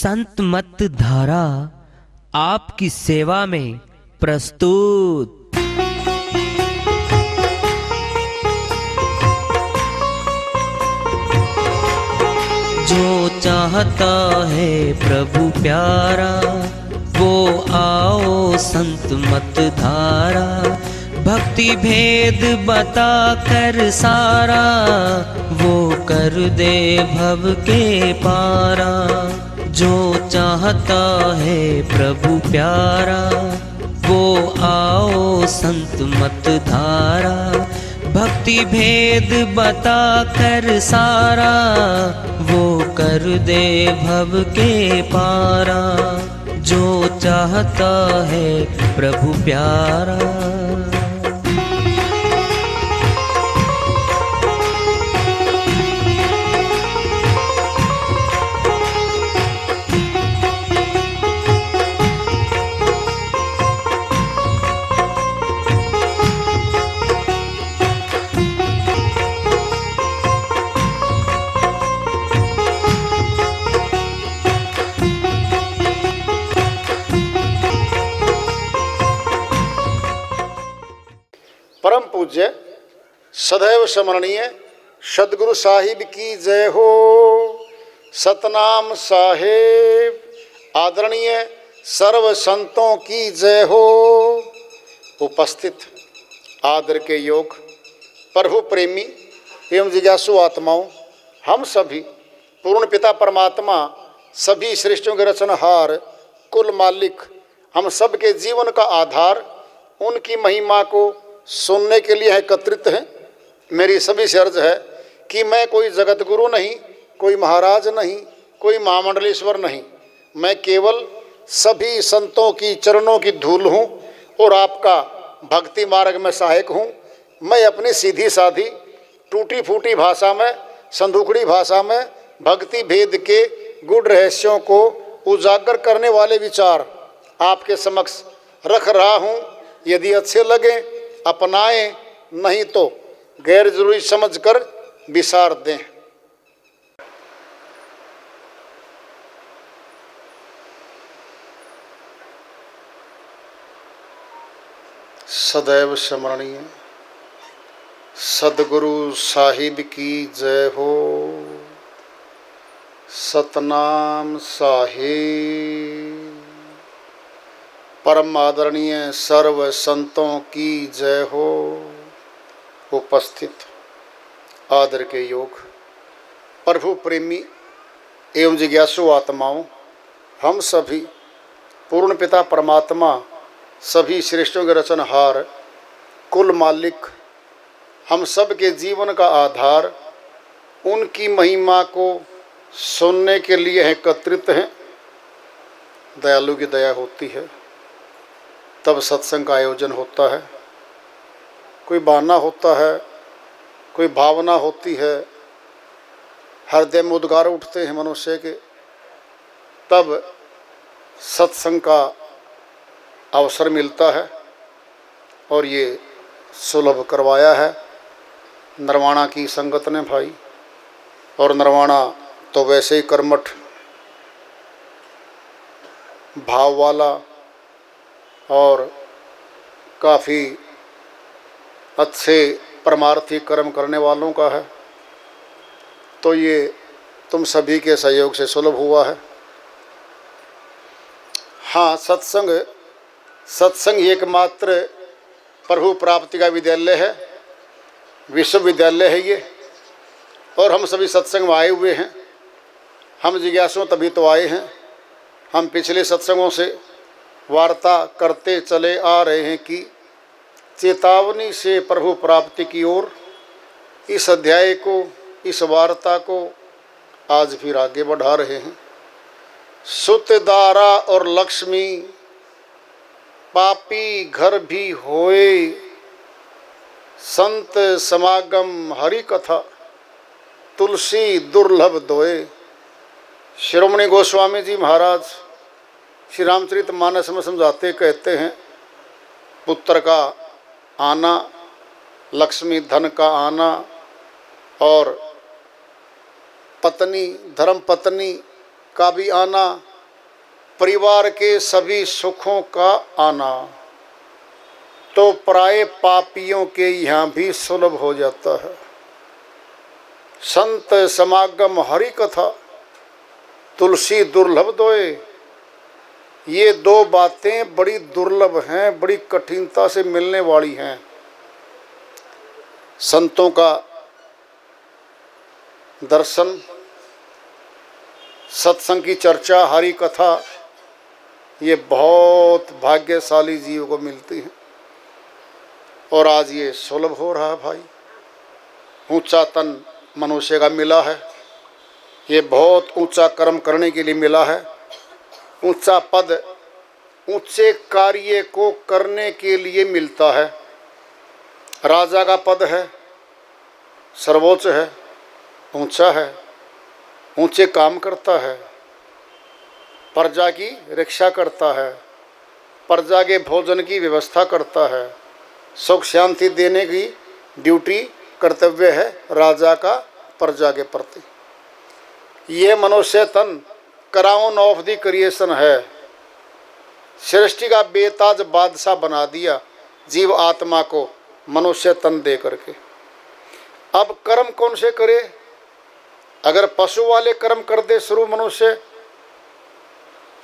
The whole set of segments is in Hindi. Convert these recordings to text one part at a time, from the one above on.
संत मत धारा आपकी सेवा में प्रस्तुत। जो चाहता है प्रभु प्यारा वो आओ संत मत धारा, भक्ति भेद बता कर सारा वो कर दे भव के पारा। जो चाहता है प्रभु प्यारा वो आओ संत मत धारा, भक्ति भेद बता कर सारा वो कर दे भव के पारा। जो चाहता है प्रभु प्यारा। परम पूज्य सदैव स्मरणीय सदगुरु साहिब की जय हो। सतनाम साहेब आदरणीय सर्व संतों की जय हो। उपस्थित आदर के योग प्रभु प्रेमी एवं जिज्ञासु आत्माओं, हम सभी पूर्ण पिता परमात्मा सभी सृष्टियों के रचनहार कुल मालिक हम सब के जीवन का आधार उनकी महिमा को सुनने के लिए एकत्रित हैं। मेरी सभी से अर्ज है कि मैं कोई जगत गुरु नहीं, कोई महाराज नहीं, कोई महामंडलेश्वर नहीं, मैं केवल सभी संतों की चरणों की धूल हूँ और आपका भक्ति मार्ग में सहायक हूँ। मैं अपनी सीधी साधी टूटी फूटी भाषा में, संदूकड़ी भाषा में भक्ति भेद के गुड़ रहस्यों को उजागर करने वाले विचार आपके समक्ष रख रहा हूँ। यदि अच्छे लगे अपनाएं, नहीं तो गैर जरूरी समझकर विसार दें। सदैव स्मरणीय सदगुरु साहिब की जय हो। सतनाम साहिब परम आदरणीय सर्व संतों की जय हो। उपस्थित आदर के योग प्रभु प्रेमी एवं जिज्ञासु आत्माओं, हम सभी पूर्ण पिता परमात्मा सभी श्रेष्ठों के रचनहार कुल मालिक हम सब के जीवन का आधार उनकी महिमा को सुनने के लिए एकत्रित हैं। दयालु की दया होती है तब सत्संग का आयोजन होता है। कोई बहाना होता है, कोई भावना होती है, हृदय में उद्गार उठते हैं मनुष्य के, तब सत्संग का अवसर मिलता है। और ये सुलभ करवाया है नरवाणा की संगत ने भाई। और नरवाणा तो वैसे ही कर्मठ भाव वाला और काफ़ी अच्छे परमार्थी कर्म करने वालों का है, तो ये तुम सभी के सहयोग से सुलभ हुआ है। हाँ, सत्संग एकमात्र प्रभु प्राप्ति का विद्यालय है, विश्वविद्यालय है ये। और हम सभी सत्संग में आए हुए हैं। हम जिज्ञासु तभी तो आए हैं। हम पिछले सत्संगों से वार्ता करते चले आ रहे हैं कि चेतावनी से प्रभु प्राप्ति की ओर इस अध्याय को, इस वार्ता को आज फिर आगे बढ़ा रहे हैं। सुत दारा और लक्ष्मी पापी घर भी होए, संत समागम हरि कथा तुलसी दुर्लभ दोए। शिरोमणि गोस्वामी जी महाराज श्री रामचरितमानस में समझाते कहते हैं, पुत्र का आना, लक्ष्मी धन का आना और पत्नी धर्म पत्नी का भी आना परिवार के सभी सुखों का आना, तो पराये पापियों के यहाँ भी सुलभ हो जाता है। संत समागम हरि कथा तुलसी दुर्लभ दोए, ये दो बातें बड़ी दुर्लभ हैं, बड़ी कठिनता से मिलने वाली हैं। संतों का दर्शन, सत्संग की चर्चा, हरि कथा, ये बहुत भाग्यशाली जीव को मिलती है और आज ये सुलभ हो रहा है भाई। ऊंचा तन मनुष्य का मिला है, ये बहुत ऊंचा कर्म करने के लिए मिला है। ऊंचा पद ऊंचे कार्य को करने के लिए मिलता है। राजा का पद है, सर्वोच्च है, ऊंचा है, ऊंचे काम करता है, प्रजा की रक्षा करता है, प्रजा के भोजन की व्यवस्था करता है, सुख शांति देने की ड्यूटी कर्तव्य है राजा का प्रजा के प्रति। ये मनुष्य तन क्राउन ऑफ द क्रिएशन है। सृष्टि का बेताज बादशाह बना दिया जीव आत्मा को मनुष्य तन दे करके। अब कर्म कौन से करे? अगर पशु वाले कर्म कर दे शुरू मनुष्य,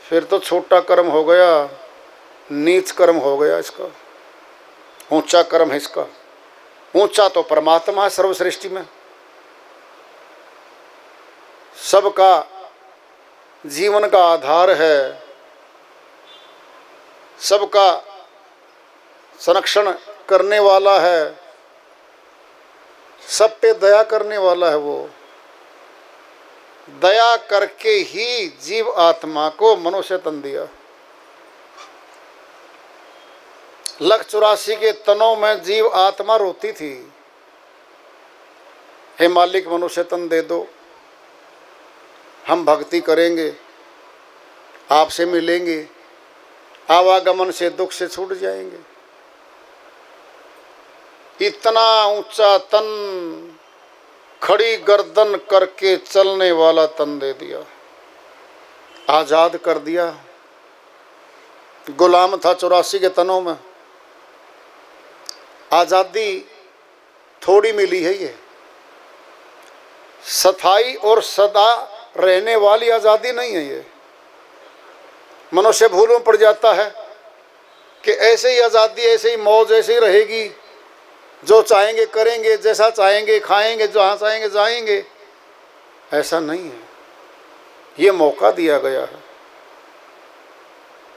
फिर तो छोटा कर्म हो गया, नीच कर्म हो गया इसका। ऊंचा कर्म है इसका। ऊंचा तो परमात्मा है सर्व सृष्टि में, सबका जीवन का आधार है, सबका संरक्षण करने वाला है, सब पे दया करने वाला है। वो दया करके ही जीव आत्मा को मनुष्य तन दिया। 184 के तनों में जीव आत्मा रोती थी, हे मालिक मनुष्य तन दे दो, हम भक्ति करेंगे, आपसे मिलेंगे, आवागमन से दुख से छूट जाएंगे। इतना ऊंचा तन, खड़ी गर्दन करके चलने वाला तन दे दिया, आजाद कर दिया। गुलाम था 84 के तनों में, आज़ादी थोड़ी मिली है। ये स्थायी और सदा रहने वाली आज़ादी नहीं है। ये मनुष्य भूल में पड़ जाता है कि ऐसे ही आज़ादी, ऐसे ही मौज, ऐसे ही रहेगी, जो चाहेंगे करेंगे, जैसा चाहेंगे खाएंगे, जहाँ चाहेंगे जाएंगे। ऐसा नहीं है, ये मौका दिया गया है।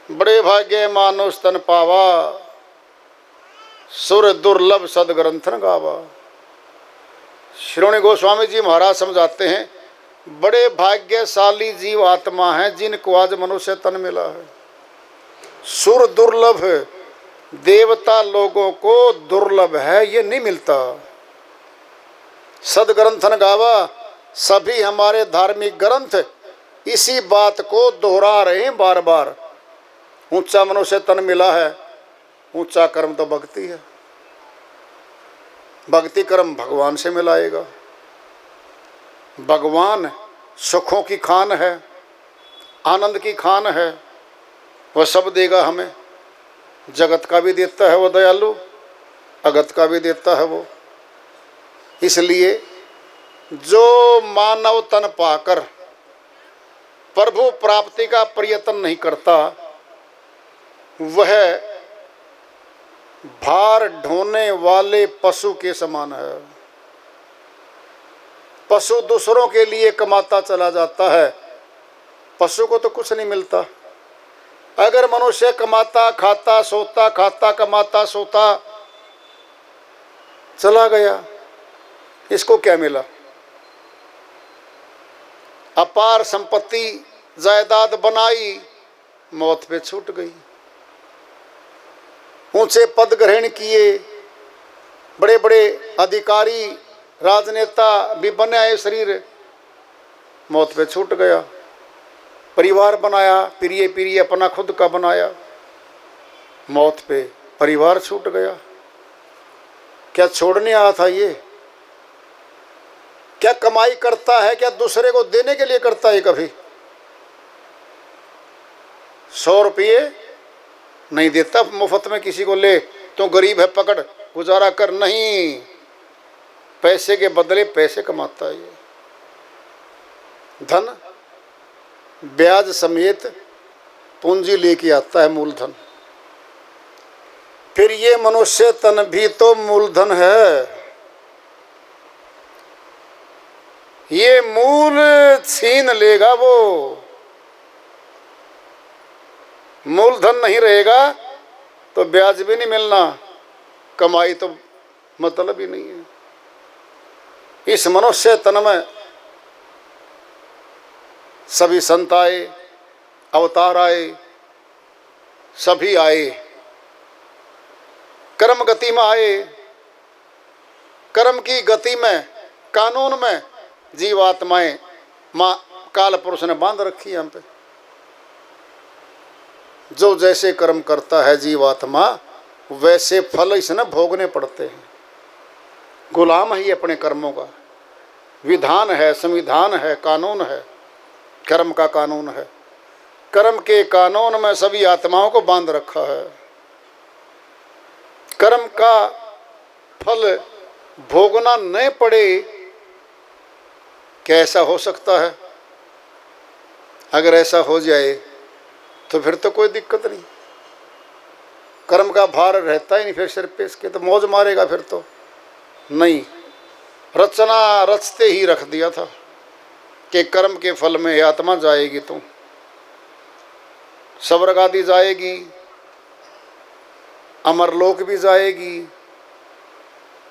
बड़े भाग्य मानुष तन पावा, सुर दुर्लभ सदग्रंथन गावा। श्रोणी गोस्वामी जी महाराज समझाते हैं, बड़े भाग्यशाली जीव आत्मा हैं जिनको आज मनुष्य तन मिला है। सुर दुर्लभ, देवता लोगों को दुर्लभ है, ये नहीं मिलता। सदग्रंथन गावा, सभी हमारे धार्मिक ग्रंथ इसी बात को दोहरा रहे हैं बार बार। ऊंचा मनुष्य तन मिला है, ऊंचा कर्म तो भक्ति है। भक्ति कर्म भगवान से मिलाएगा। भगवान सुखों की खान है, आनंद की खान है, वह सब देगा हमें। जगत का भी देता है वो दयालु, अगत का भी देता है वो। इसलिए जो मानव तन पाकर प्रभु प्राप्ति का प्रयत्न नहीं करता, वह भार ढोने वाले पशु के समान है। पशु दूसरों के लिए कमाता चला जाता है, पशु को तो कुछ नहीं मिलता। अगर मनुष्य कमाता खाता सोता, खाता कमाता सोता चला गया, इसको क्या मिला? अपार संपत्ति जायदाद बनाई, मौत पे छूट गई। ऊंचे पद ग्रहण किए, बड़े बड़े अधिकारी राजनेता भी बने आए, शरीर मौत पे छूट गया। परिवार बनाया, प्रिय प्रिय अपना खुद का बनाया, मौत पे परिवार छूट गया। क्या छोड़ने आया था ये? क्या कमाई करता है? क्या दूसरे को देने के लिए करता है कभी? 100 रुपये नहीं देता मुफ्त में किसी को, ले तो गरीब है पकड़ गुजारा कर, नहीं, पैसे के बदले पैसे कमाता है ये। धन ब्याज समेत पूंजी लेके आता है, मूलधन। फिर ये मनुष्य तन भी तो मूलधन है, ये मूल छीन लेगा वो। मूलधन नहीं रहेगा तो ब्याज भी नहीं मिलना, कमाई तो मतलब ही नहीं है। इस मनुष्य तन में सभी संत आए, अवतार आए, सभी आए, कर्म गति में आए। कर्म की गति में, कानून में जीवात्माएं माँ काल पुरुष ने बांध रखी है हम पे। जो जैसे कर्म करता है जीवात्मा, वैसे फल इसने भोगने पड़ते हैं। गुलाम है ये अपने कर्मों का। विधान है, संविधान है, कानून है, कर्म का कानून है। कर्म के कानून में सभी आत्माओं को बांध रखा है। कर्म का फल भोगना न पड़े, क्या ऐसा हो सकता है? अगर ऐसा हो जाए तो फिर तो कोई दिक्कत नहीं, कर्म का भार रहता ही नहीं फिर सिर पे इसके, तो मौज मारेगा फिर तो नहीं। रचना रचते ही रख दिया था कि कर्म के फल में आत्मा जाएगी, तो स्वर्ग आदि जाएगी, अमरलोक भी जाएगी।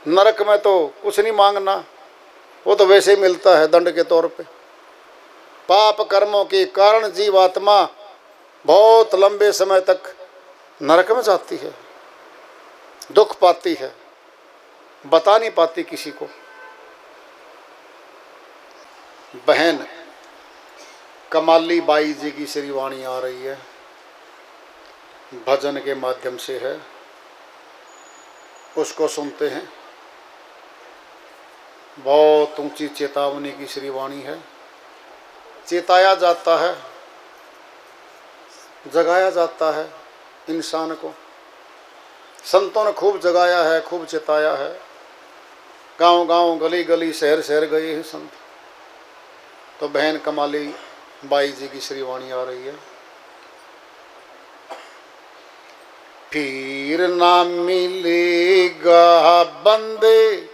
नरक में तो कुछ नहीं मांगना, वो तो वैसे ही मिलता है दंड के तौर पे। पाप कर्मों के कारण जीवात्मा बहुत लंबे समय तक नरक में जाती है, दुख पाती है, बता नहीं पाती किसी को। बहन कमाली बाई जी की श्री वाणी आ रही है, भजन के माध्यम से है, उसको सुनते हैं। बहुत ऊंची चेतावनी की श्री वाणी है। चेताया जाता है, जगाया जाता है इंसान को। संतों ने खूब जगाया है, खूब चेताया है। गांव गांव, गली गली, शहर शहर गए हैं संत। तो बहन कमाली बाई जी की श्री वाणी आ रही है। फिर ना मिलेगा बंदे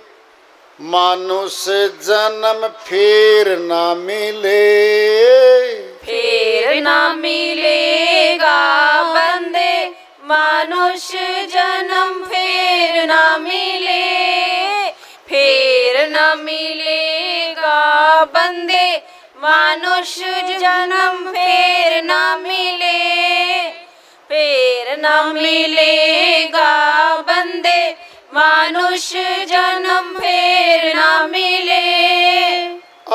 मानुष जन्म, फिर ना मिले, फिर ना मिलेगा बंदे मनुष्य जन्म, फिर ना मिले, फिर ना मिलेगा बंदे मनुष्य जन्म, फिर ना मिले, फिर ना मिलेगा बंदे मनुष्य जन्म, फिर ना मिले।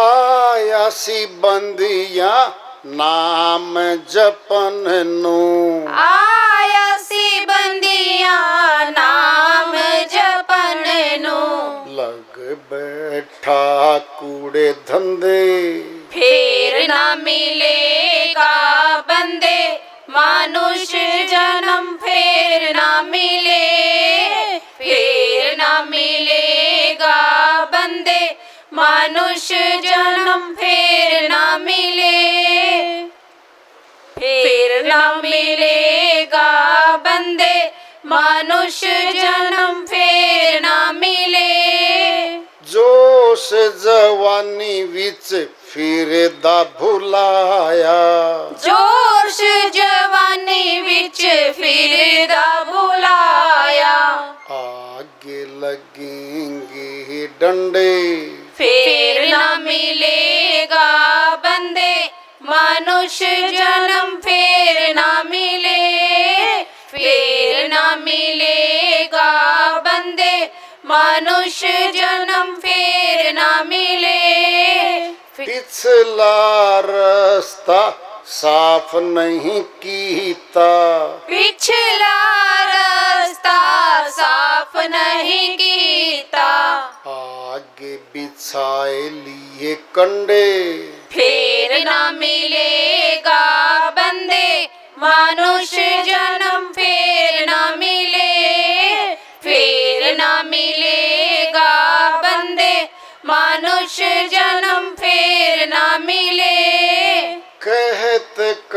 आया सी बंदिया नाम जपन नु, आया सी बंदिया नाम जपन नु, लग बैठा कूड़े धंधे, फिर ना मिलेगा बंदे मनुष्य जन्म, फिर ना मिले, फिर ना मिलेगा बंदे मनुष्य जन्म, फिर ना मिले, फिर ना मिलेगा बंदे मनुष्य जन्म, फिर ना मिले। जोश जवानी विच फिर दा भुलाया, जोश जवानी विच फिर दा भुलाया, आगे लगेंगे डंडे, फिर ना मिलेगा बंदे मनुष्य जन्म, फिर ना मिले, फिर ना मिलेगा बंदे मनुष्य जन्म, फिर ना मिले। पिछला रास्ता साफ नहीं कीता, पिछला रास्ता साफ नहीं कीता, आगे बिछाए लिए कंडे, फिर ना मिलेगा बंदे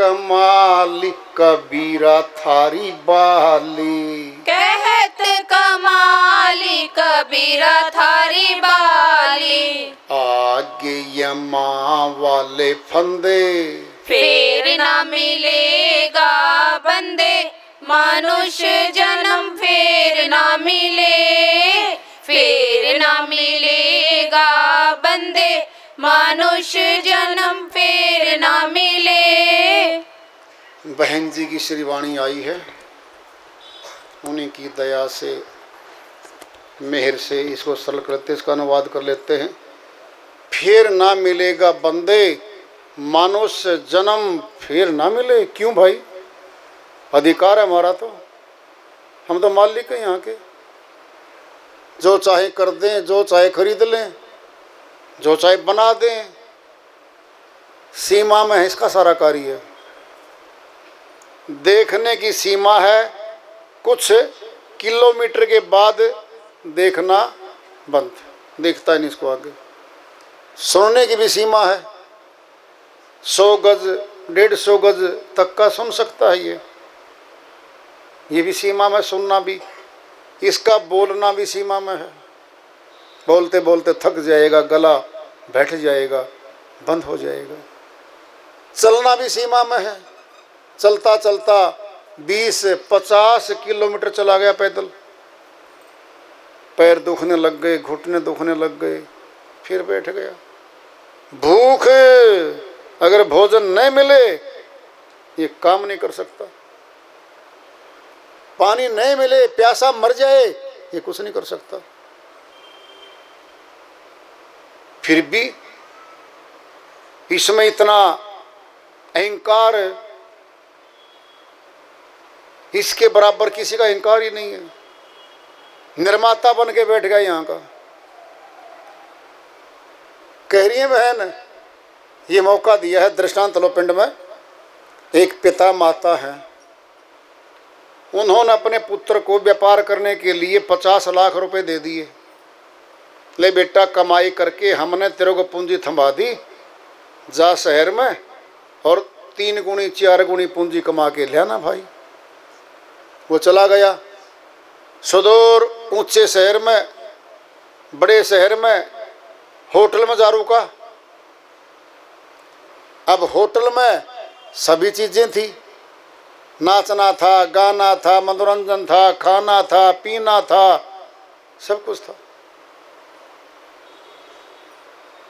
कमाली कबीरा थारी बाली। कहत कमाली कबीरा थारी बाली। आगे यमा वाले फंदे फिर ना मिलेगा बंदे, मनुष्य जन्म फिर ना मिले। फिर ना मिलेगा बंदे, मनुष्य जन्म फिर ना मिले। बहन जी की श्रीवाणी आई है, उन्हीं की दया से, मेहर से इसको सरल करते, इसका अनुवाद कर लेते हैं। फिर ना मिलेगा बंदे, मनुष्य जन्म फिर ना मिले। क्यों भाई? अधिकार है हमारा, तो हम तो मालिक हैं यहाँ के, जो चाहे कर दें, जो चाहे खरीद लें, जो चाहे बना दें, सीमा में है इसका सारा कार्य। देखने की सीमा है, कुछ किलोमीटर के बाद देखना बंद, देखता ही नहीं इसको आगे। सुनने की भी सीमा है, 100 गज 150 गज तक का सुन सकता है ये भी सीमा में सुनना भी। इसका बोलना भी सीमा में है, बोलते बोलते थक जाएगा, गला बैठ जाएगा, बंद हो जाएगा। चलना भी सीमा में है, चलता चलता 20-50 किलोमीटर चला गया पैदल, पैर दुखने लग गए, घुटने दुखने लग गए, फिर बैठ गया। भूख, अगर भोजन नहीं मिले ये काम नहीं कर सकता। पानी नहीं मिले, प्यासा मर जाए, ये कुछ नहीं कर सकता। फिर भी इसमें इतना अहंकार, इसके बराबर किसी का अहंकार ही नहीं है। निर्माता बन के बैठ गया यहाँ का। कह रही है बहन, ये मौका दिया है दृष्टांत लो। पिंड में एक पिता माता है, उन्होंने अपने पुत्र को व्यापार करने के लिए 50 लाख रुपए दे दिए। ले बेटा, कमाई करके हमने तेरे को पूंजी थमा दी, जा शहर में और 3 गुनी 4 गुनी पूंजी कमा के ले आना भाई। वो चला गया सुदूर ऊंचे शहर में, बड़े शहर में, होटल में जा रुका। अब होटल में सभी चीजें थी, नाचना था, गाना था, मनोरंजन था, खाना था, पीना था, सब कुछ था।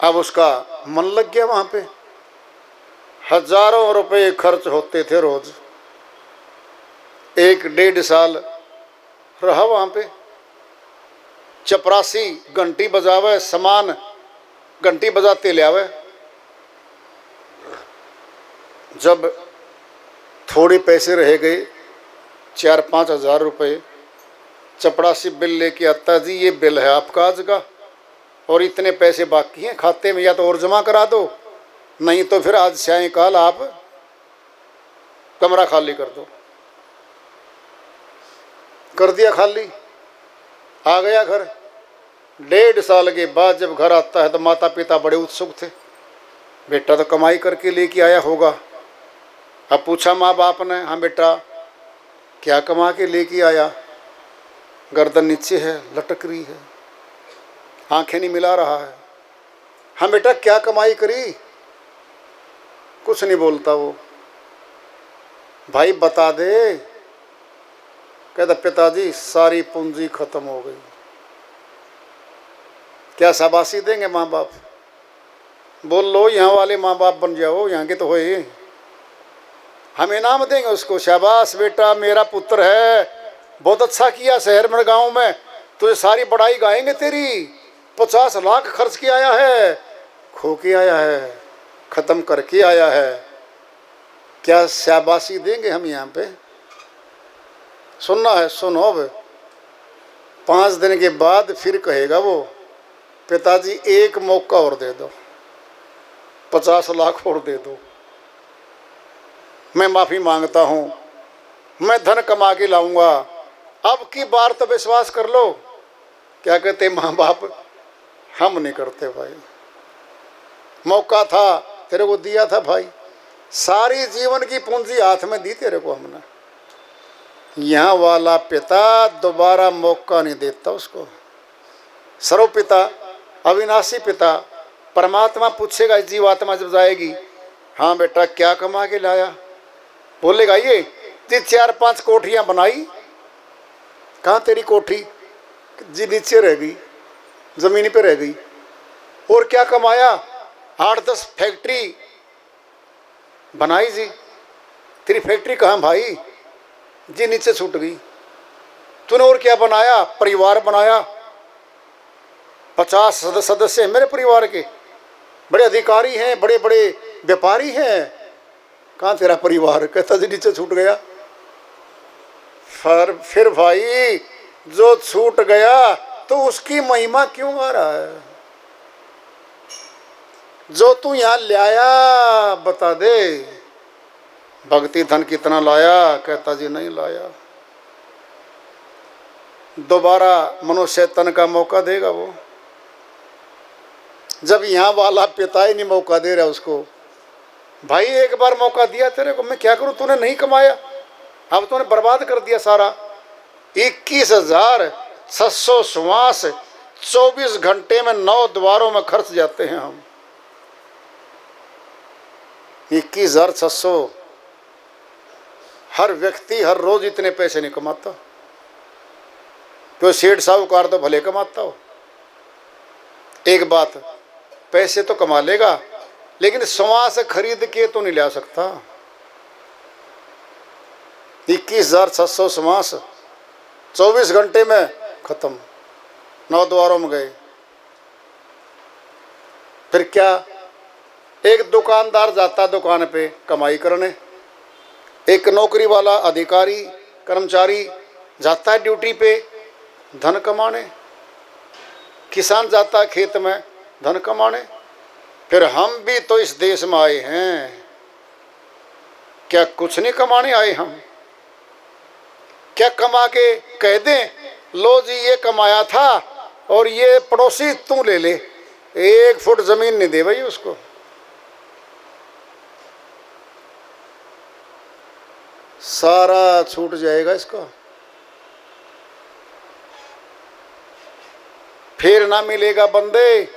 अब उसका मन लग गया वहां पे। हजारों रुपए खर्च होते थे रोज। 1-1.5 साल रहा वहां पे। चपरासी घंटी बजावे, सामान घंटी बजाते ले आवे। जब थोड़े पैसे रह गए, 4-5 हज़ार रुपये, चपरासी बिल लेके आता, जी ये बिल है आपका आज का, और इतने पैसे बाकी हैं खाते में, या तो और जमा करा दो, नहीं तो फिर आज सायंकाल आप कमरा खाली कर दो। कर दिया खाली, आ गया घर। 1.5 साल के बाद जब घर आता है तो माता पिता बड़े उत्सुक थे, बेटा तो कमाई करके लेके आया होगा। अब पूछा माँ बाप ने, हाँ बेटा क्या कमा के लेके आया? गर्दन नीचे है, लटक रही है, आंखें नहीं मिला रहा है। हाँ बेटा क्या कमाई करी? कुछ नहीं बोलता वो। भाई बता दे। कहता पिताजी सारी पूंजी खत्म हो गई। क्या शाबाशी देंगे माँ बाप? बोल लो यहाँ वाले माँ बाप बन जाओ, यहाँ के तो होए। हम इनाम देंगे उसको, शाबाश बेटा मेरा पुत्र है, बहुत अच्छा किया शहर में गांव में, तुझे सारी बड़ाई गाएंगे तेरी। 50 लाख खर्च के आया है, खो के आया है, ख़त्म करके आया है। क्या शाबाशी देंगे हम यहाँ पे? सुनना है सुनो। अब 5 दिन के बाद फिर कहेगा वो, पिताजी एक मौका और दे दो, 50 लाख और दे दो, मैं माफ़ी मांगता हूँ, मैं धन कमा के लाऊंगा, अब की बार तो विश्वास कर लो। क्या कहते माँ बाप? हम नहीं करते भाई, मौका था तेरे को दिया था भाई, सारी जीवन की पूंजी हाथ में दी तेरे को हमने, यहाँ वाला पिता दोबारा मौका नहीं देता उसको। सर्व पिता, अविनाशी पिता परमात्मा पूछेगा जीवात्मा जब जाएगी, हाँ बेटा क्या कमा के लाया? बोलेगा ये जी 4-5 कोठियाँ बनाई। कहाँ तेरी कोठी? जी नीचे रह गई, जमीन पे रह गई। और क्या कमाया? 8-10 फैक्ट्री बनाई जी। तेरी फैक्ट्री कहाँ भाई? जी नीचे छूट गई। तूने और क्या बनाया? परिवार बनाया, 50 सदस्य हैं मेरे परिवार के, बड़े अधिकारी हैं, बड़े बड़े व्यापारी हैं। कहाँ तेरा परिवार? कहता जी नीचे छूट गया। फिर भाई जो छूट गया तो उसकी महिमा क्यों गा रहा है? जो तू यहाँ लाया बता दे। भक्ति धन कितना लाया? कहता जी नहीं लाया। दोबारा मनुष्य तन का मौका देगा वो, जब यहाँ वाला पिता ही नहीं मौका दे रहा उसको। भाई एक बार मौका दिया तेरे को, मैं क्या करूं? तूने नहीं कमाया, अब तूने बर्बाद कर दिया सारा। 21,600 श्वास 24 घंटे में 9 द्वारों में खर्च जाते हैं हम। 21,600। हर व्यक्ति हर रोज इतने पैसे नहीं कमाता। तो सेठ साहूकार तो भले कमाता हो। एक बात, पैसे तो कमा लेगा लेकिन श्वास खरीद के तो नहीं ला सकता। 21,600 श्वास 24 घंटे में खत्म, 9 द्वारों में गए। फिर क्या? एक दुकानदार जाता दुकान पे कमाई करने, एक नौकरी वाला अधिकारी कर्मचारी जाता है ड्यूटी पे धन कमाने, किसान जाता है खेत में धन कमाने। फिर हम भी तो इस देश में आए हैं, क्या कुछ नहीं कमाने आए हम? क्या कमा के कह दें लो जी ये कमाया था और ये पड़ोसी तू ले ले? 1 फुट जमीन नहीं दे भाई उसको। सारा छूट जाएगा इसका, फिर ना मिलेगा बंदे,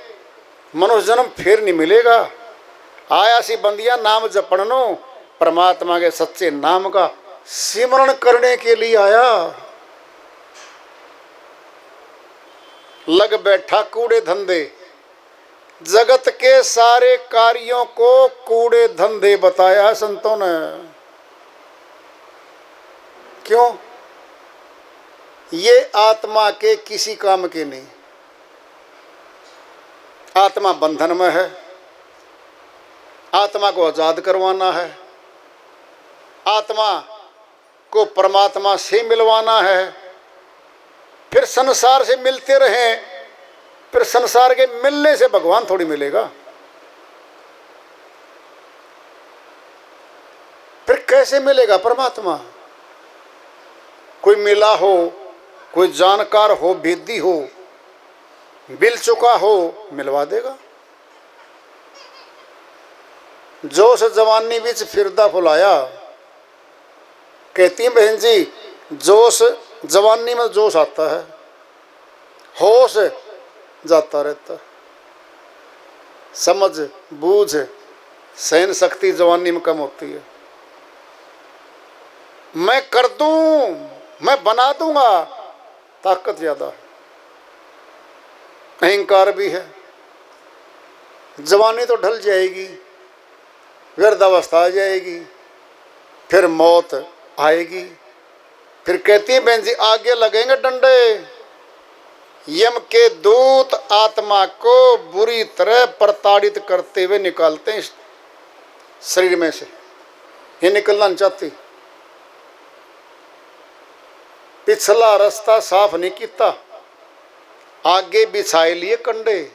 मनुष्य जन्म फिर नहीं मिलेगा। आया सी बंदिया नाम जपणनो, परमात्मा के सच्चे नाम का सिमरण करने के लिए आया। लग बैठा कूड़े धंधे, जगत के सारे कार्यों को कूड़े धंधे बताया संतों ने। क्यों? ये आत्मा के किसी काम के नहीं। आत्मा बंधन में है, आत्मा को आजाद करवाना है, आत्मा को परमात्मा से मिलवाना है। फिर संसार से मिलते रहें, फिर संसार के मिलने से भगवान थोड़ी मिलेगा। फिर कैसे मिलेगा परमात्मा? कोई मिला हो, कोई जानकार हो, भेदी हो, मिल चुका हो, मिलवा देगा। जोश जवानी बिच फिरदा फुलाया। कहती हैं बहन जी, जोश जवानी में जोश आता है, होश जाता रहता। समझ बूझ सहन शक्ति जवानी में कम होती है। मैं कर दूं, मैं बना दूंगा, ताकत ज्यादा है, अहंकार भी है। जवानी तो ढल जाएगी, वृद्धावस्था आ जाएगी, फिर मौत आएगी। फिर कहती है बहन जी आगे लगेंगे डंडे। यम के दूत आत्मा को बुरी तरह प्रताड़ित करते हुए निकालते हैं शरीर में से। ये निकलना नहीं चाहती। पिछला रास्ता साफ नहीं किया, आगे बिछाए लिए कंडे।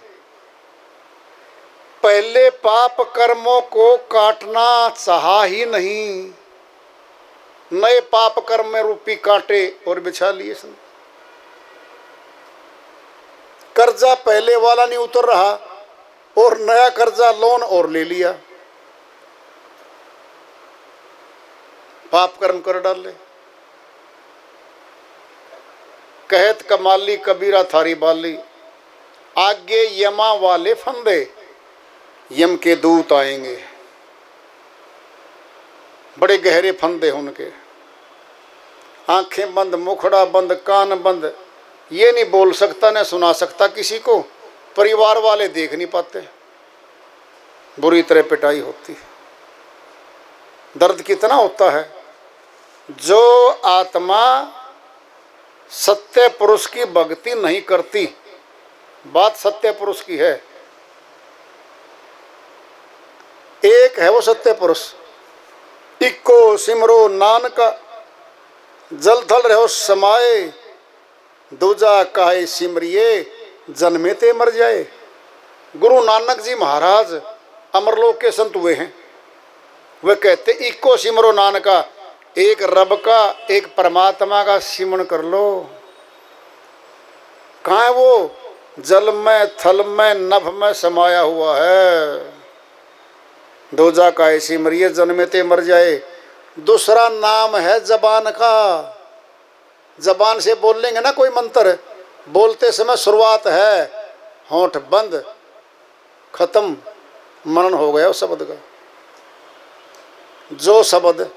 पहले पाप कर्मों को काटना चाहा ही नहीं, नए पाप कर्म में रूपी कांटे और बिछा लिए। कर्जा पहले वाला नहीं उतर रहा और नया कर्जा लोन और ले लिया। पाप कर्म कर डाले। कहत कमाली कबीरा थारी बाली, आगे यमा वाले फंदे, यम के दूत आएंगे। बड़े गहरे फंदे उनके, आंखें बंद, मुखड़ा बंद, कान बंद, ये नहीं बोल सकता न सुना सकता किसी को, परिवार वाले देख नहीं पाते, बुरी तरह पिटाई होती है। दर्द कितना होता है। जो आत्मा सत्य पुरुष की भक्ति नहीं करती, बात सत्य पुरुष की है, एक है वो सत्य पुरुष। इक्को सिमरो नानका, जल थल रहो समाए, दूजा काहे सिमरिए, जन्मे ते मर जाए। गुरु नानक जी महाराज अमरलोक के संत हुए हैं। वे कहते इक्को सिमरो नानका, एक रब का, एक परमात्मा का सिमरण कर लो। कहाँ है वो? जल में, थल में, नभ में समाया हुआ है। दूजा काहे सिमरिए, जन्मे ते मर जाए। दूसरा नाम है जबान का। जबान से बोल लेंगे ना कोई मंत्र, बोलते समय शुरुआत है, होंठ बंद, खत्म, मनन हो गया उस शब्द का। जो शब्द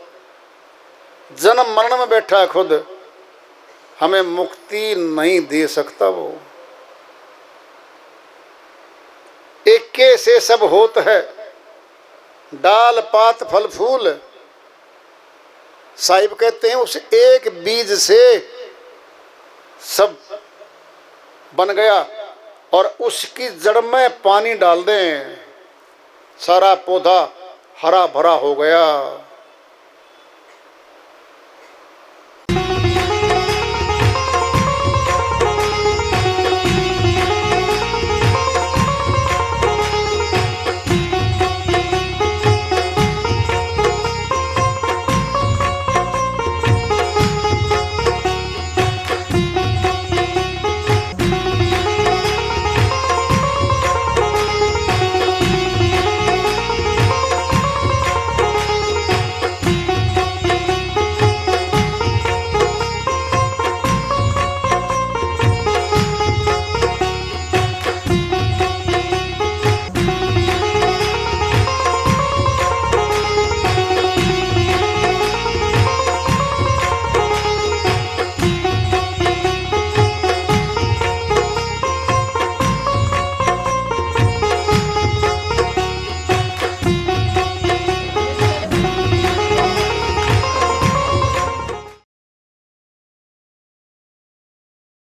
जन्म मरण में बैठा है खुद, हमें मुक्ति नहीं दे सकता वो। एके से सब होत है, डाल पात फल फूल। साहिब कहते हैं उस एक बीज से सब बन गया, और उसकी जड़ में पानी डाल दें, सारा पौधा हरा भरा हो गया।